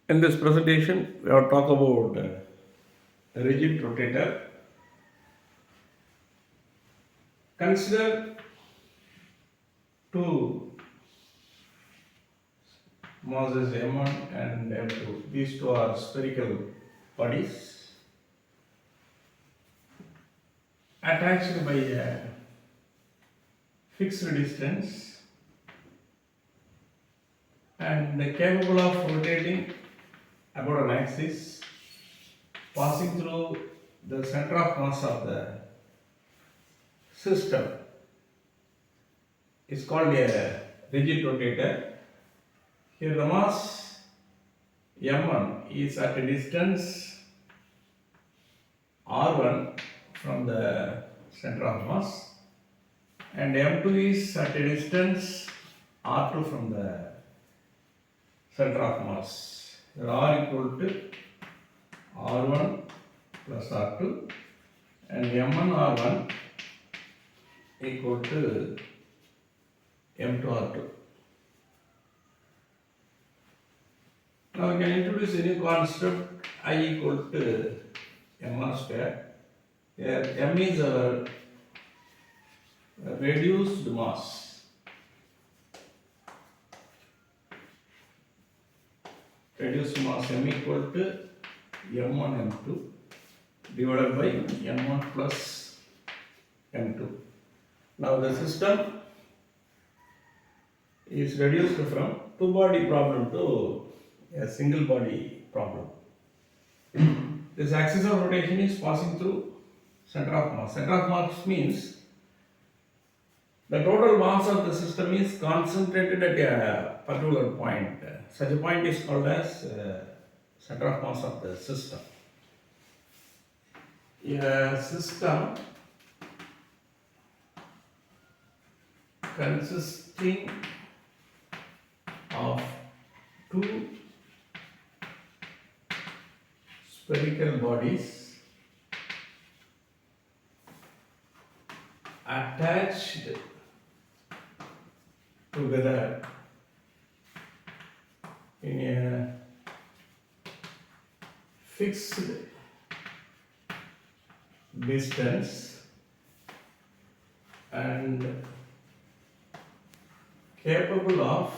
In this presentation, we will talk about a rigid rotator. Consider two masses M1 and M2. These two are spherical bodies attached by a fixed distance and capable of rotating about an axis, passing through the center of mass of the system is called a rigid rotator. Here the mass M1 is at a distance R1 from the center of mass and M2 is at a distance R2 from the center of mass. Here R equal to R1 plus R2 and M1 R1 equal to M2 R2. Now we can introduce a new concept I equal to M1 square. Here M is our reduced mass. Reduced mass M equal to M1 M2 divided by M1 plus M2. Now the system is reduced from two body problem to a single body problem. This axis of rotation is passing through center of mass. Center of mass means the total mass of the system is concentrated at a particular point. Such a point is called as center of mass of the system. A system consisting of two spherical bodies attached together in a fixed distance and capable of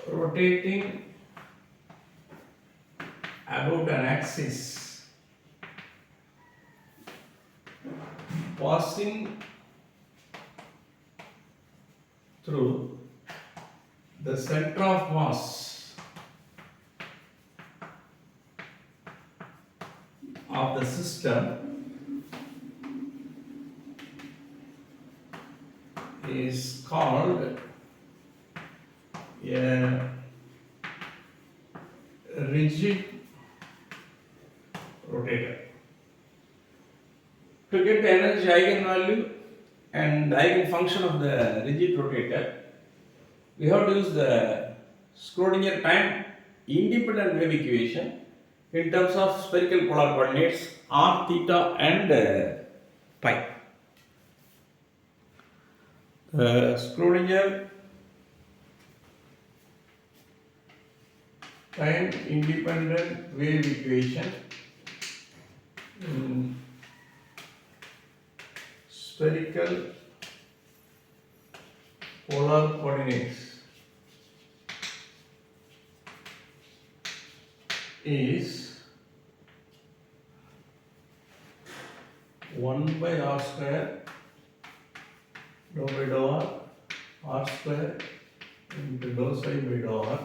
rotating about an axis, passing through the center of mass of the system is called a rigid rotator. To get the energy eigenvalue and eigenfunction of the rigid rotator, we have to use the Schrodinger time independent wave equation in terms of spherical polar coordinates r, theta and pi. Schrodinger time independent wave equation in spherical polar coordinates is 1 by r square dou by dou r square into dou psi by dou r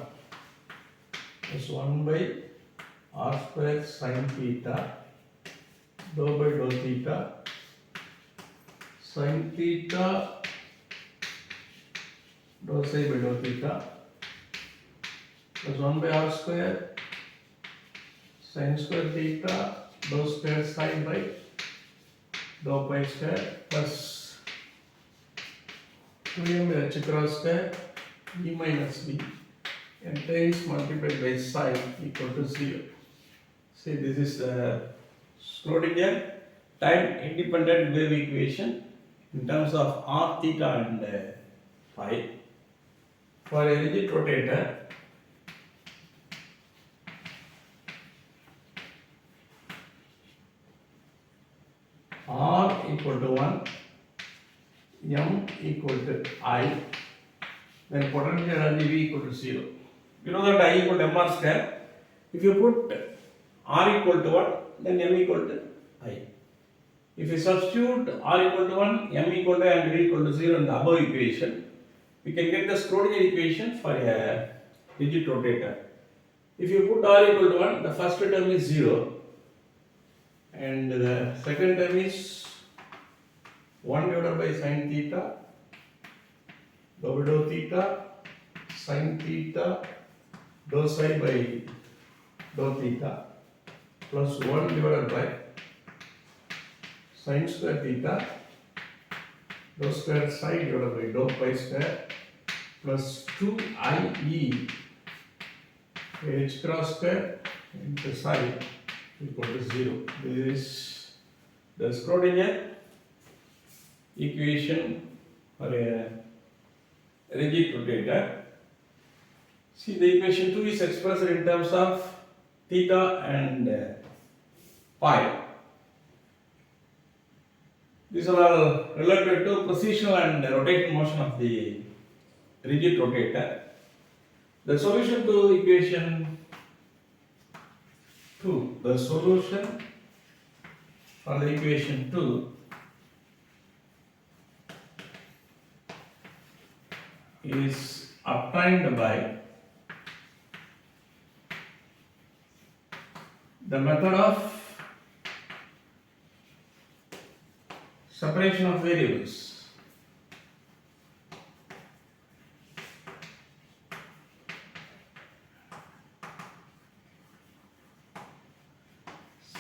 is 1 by r square sin theta dou by dou theta sin theta dou psi by dou theta plus 1 by r square sin square theta dou square psi by dou pi square plus 2m by h cross square e minus b enterence multiplied by psi equal to 0. See, this is the Schrodinger time independent wave equation in terms of r, theta and phi. For a rigid rotator, r equal to 1, m equal to I, then potential energy V equal to 0. You know that I equal to mr square. If you put r equal to 1, then m equal to I. If you substitute r equal to 1, m equal to I and v equal to 0 in the above equation, we can get the Schrodinger equation for a rigid rotator. If you put r equal to 1, the first term is 0 and the second term is 1 divided by sin theta, dou theta, sin theta, dou psi by dou theta, plus 1 divided by sin square theta, dou square psi divided by dou pi square, plus 2 ie h cross square into psi equal to 0. This is the Schrodinger equation for a rigid rotator. See, the equation 2 is expressed in terms of theta and pi. These are all related to positional and rotational motion of the rigid rotator. The solution to equation 2, the solution for the equation 2 is obtained by the method of separation of variables.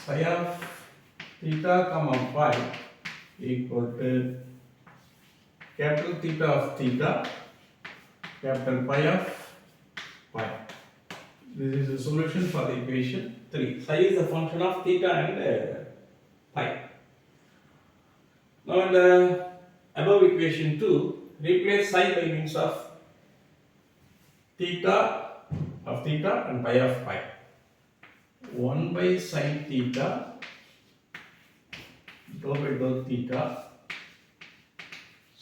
Psi of theta comma phi equal to capital theta of theta, capital pi of pi. This is the solution for the equation 3. Psi is the function of theta and pi. Now in the above equation 2, replace psi by means of theta and pi of pi. 1 by sin theta, dou by dou theta,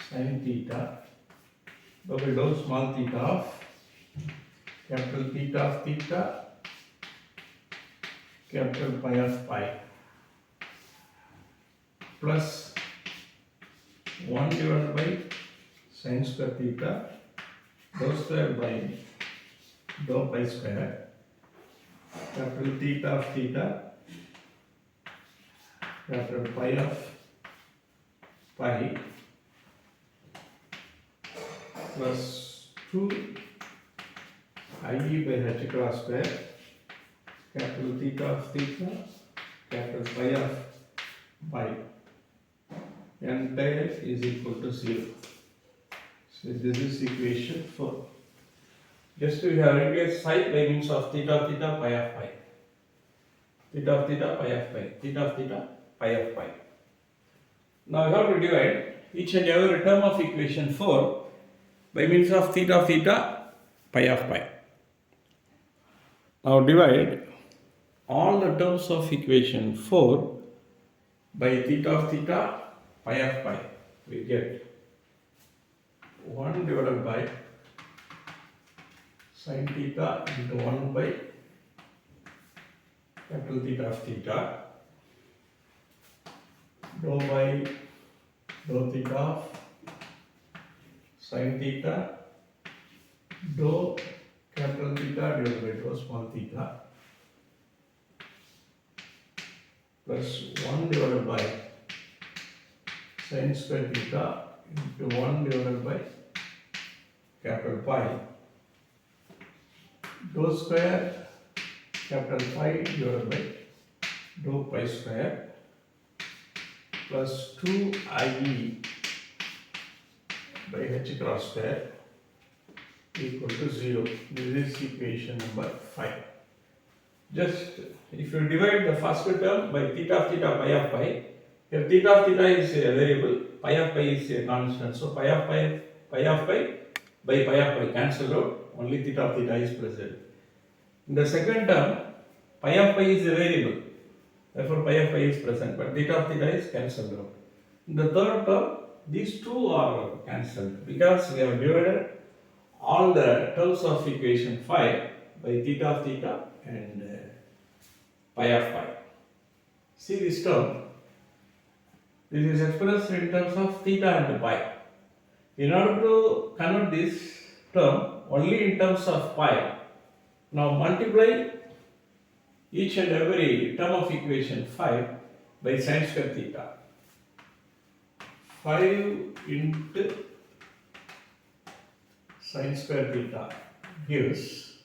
sin theta, dou by dou small theta of capital theta of theta, capital pi of pi, plus 1 divided by sin square theta, dou square by dou pi square, capital theta of theta, capital pi of pi, plus 2 ie by h cross square, capital theta of theta, capital pi of pi, entire is equal to 0. So this is equation 4. Just we have replaced psi by means of theta of theta, pi of pi. Theta of theta, pi of pi. Theta of theta, pi of pi. Now we have to divide each and every term of equation 4 by means of theta, pi of pi. Now divide all the terms of equation 4 by theta of theta, pi of pi. We get 1 divided by sin theta into 1 by capital theta of theta, dou by dou theta of sin theta, dou capital theta divided by dou small theta, plus 1 divided by sin square theta into 1 divided by capital pi, dou square capital pi divided by dou pi square, plus 2 ie by h cross square equal to 0. This is equation number 5. Just if you divide the first term by theta of theta, pi of pi, here theta of theta is a variable, pi of pi is a constant. So pi of pi by pi of pi cancel out, only theta of theta is present. In the second term, pi of pi is a variable. Therefore, pi of phi is present, but theta of theta is cancelled out. In the third term, these two are cancelled because we have divided all the terms of equation phi by theta of theta and pi of phi. See this term. This is expressed in terms of theta and pi. In order to convert this term only in terms of pi, now multiply each and every term of equation 5 by sin square theta. 5 into sin square theta gives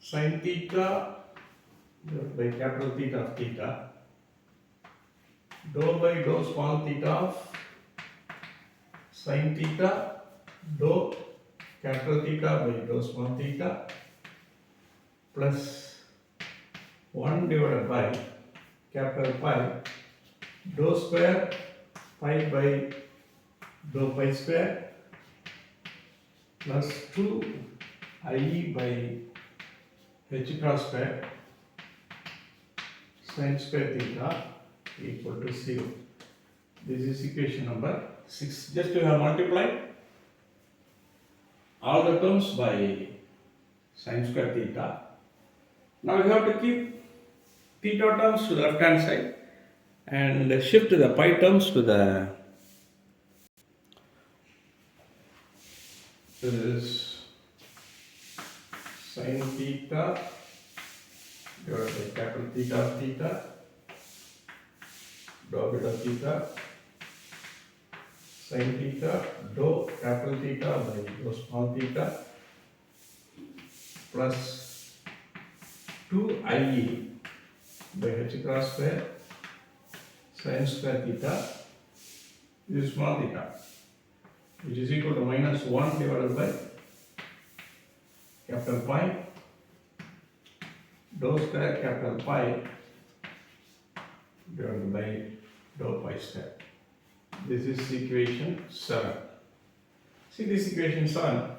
sin theta by capital theta of theta dou by dou small theta of sin theta dou capital theta by dou small theta plus 1 divided by capital pi dou square pi by dou pi square plus 2 I by h cross square sin square theta equal to 0. This is equation number 6. Just we have multiplied all the terms by sin square theta. Now we have to keep theta terms to the left hand side and shift the pi terms to the this is sin theta divided by capital theta of theta dou beta theta sin theta dou capital theta by dou small theta plus 2 IE by h cross square sin square theta is small theta, which is equal to minus 1 divided by capital pi dou square capital pi divided by dou pi square. This is equation 7. See this equation 7.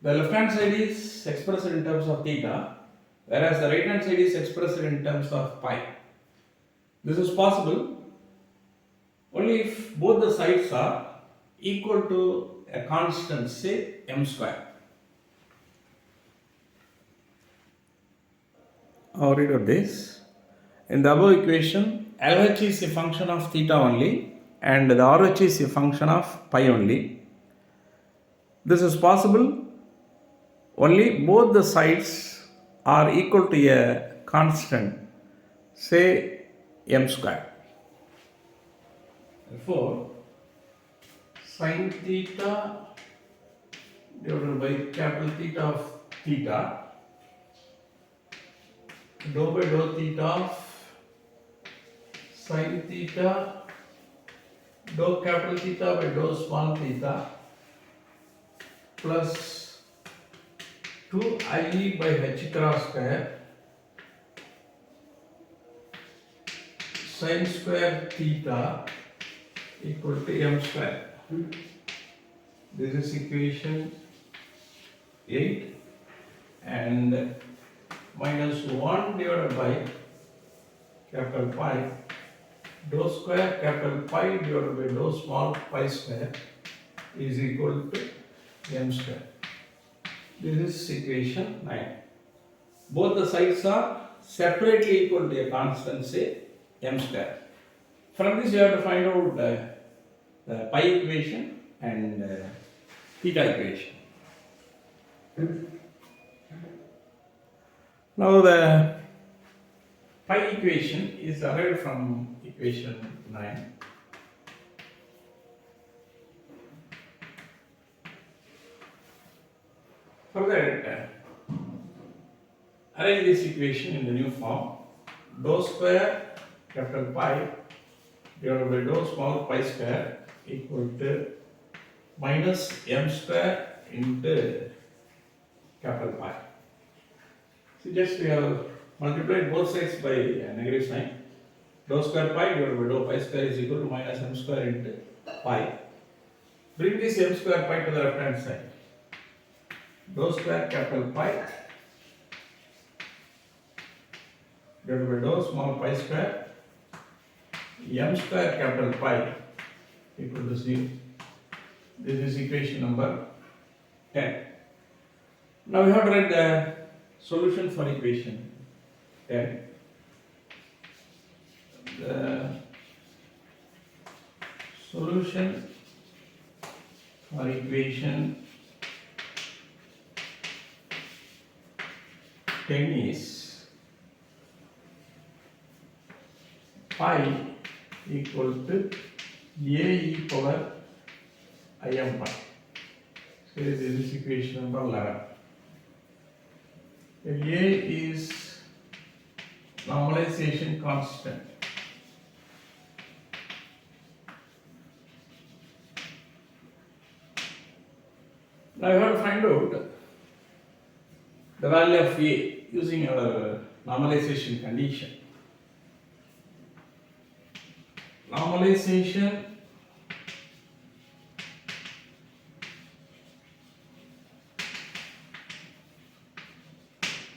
The left hand side is expressed in terms of theta, whereas the right hand side is expressed in terms of pi. This is possible only if both the sides are equal to a constant, say m square. I'll read out this. In the above equation, LH is a function of theta only and the RH is a function of pi only. This is possible only both the sides are equal to a constant, say m square. Therefore, sin theta divided by capital theta of theta dou by dou theta of sin theta dou capital theta by dou small theta plus 2 IE by h cross square sin square theta equal to m square. This is equation 8 and minus 1 divided by capital pi dou square capital pi divided by dou small pi square is equal to m square. This is equation 9. Both the sides are separately equal to a constant, say m square. From this you have to find out the pi equation and theta equation. Now the pi equation is derived from equation 9. For that, arrange this equation in the new form. Dou square capital pi divided by dou small pi square equal to minus m square into capital pi. So just we have multiplied both sides by a negative sign. Dou square pi divided by dou pi square is equal to minus m square into pi. Bring this m square pi to the left hand side. Dou square capital pi divided by dou small pi square m square capital pi equal to 0. This is equation number 10. Now we have to write the solution for equation 10. The solution for equation 10 is pi equal to a e power im pi. So this is equation number 11. If a is normalization constant, now you have to find out the value of a using our normalization condition. Normalization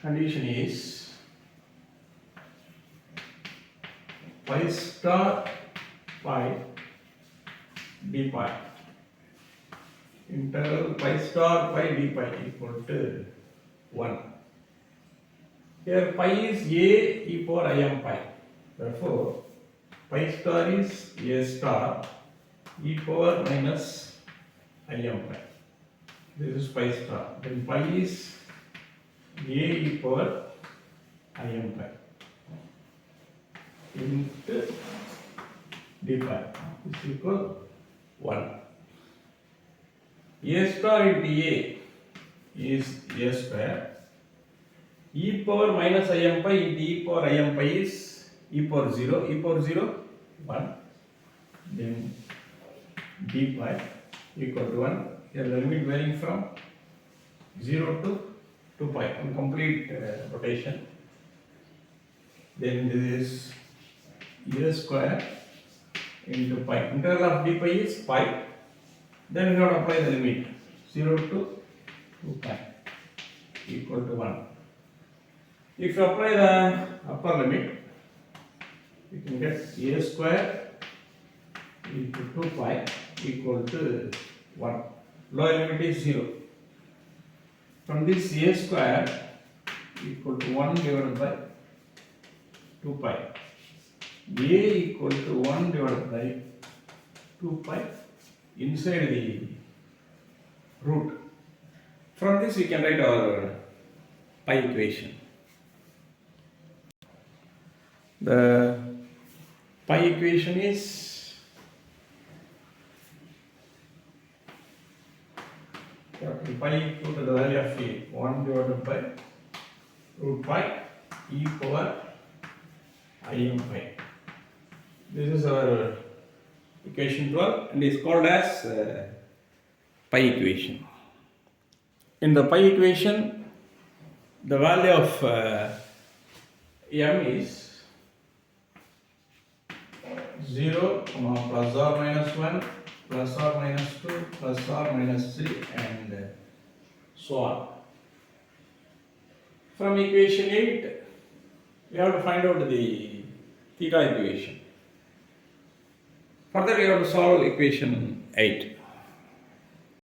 condition is pi star pi d pi integral pi star pi d pi equal to 1. Here pi is a e power im pi. Therefore, pi star is a star e power minus im pi. This is pi star. Then pi is a e power im pi into d pi is equal 1. A star into a is a square. E power minus im pi into e power im pi is e power 0. E power 0 1. Then d pi equal to 1. Here the limit varying from 0 to 2 pi on complete rotation. Then this is a square into pi. Integral of d pi is pi. Then we have to apply the limit 0 to 2 pi equal to 1. If you apply the upper limit, you can get a square into 2 pi equal to 1. Lower limit is 0. From this a square equal to 1 divided by 2 pi. A equal to 1 divided by 2 pi inside the root. From this we can write our pi equation. The pi equation is pi equal to the value of a 1 divided by root pi e power im pi. This is our equation 12 and is called as pi equation. In the pi equation, the value of m is 0, plus or minus 1, plus or minus 2, plus or minus 3 and so on. From equation 8, we have to find out the theta equation. Further, we have to solve equation 8.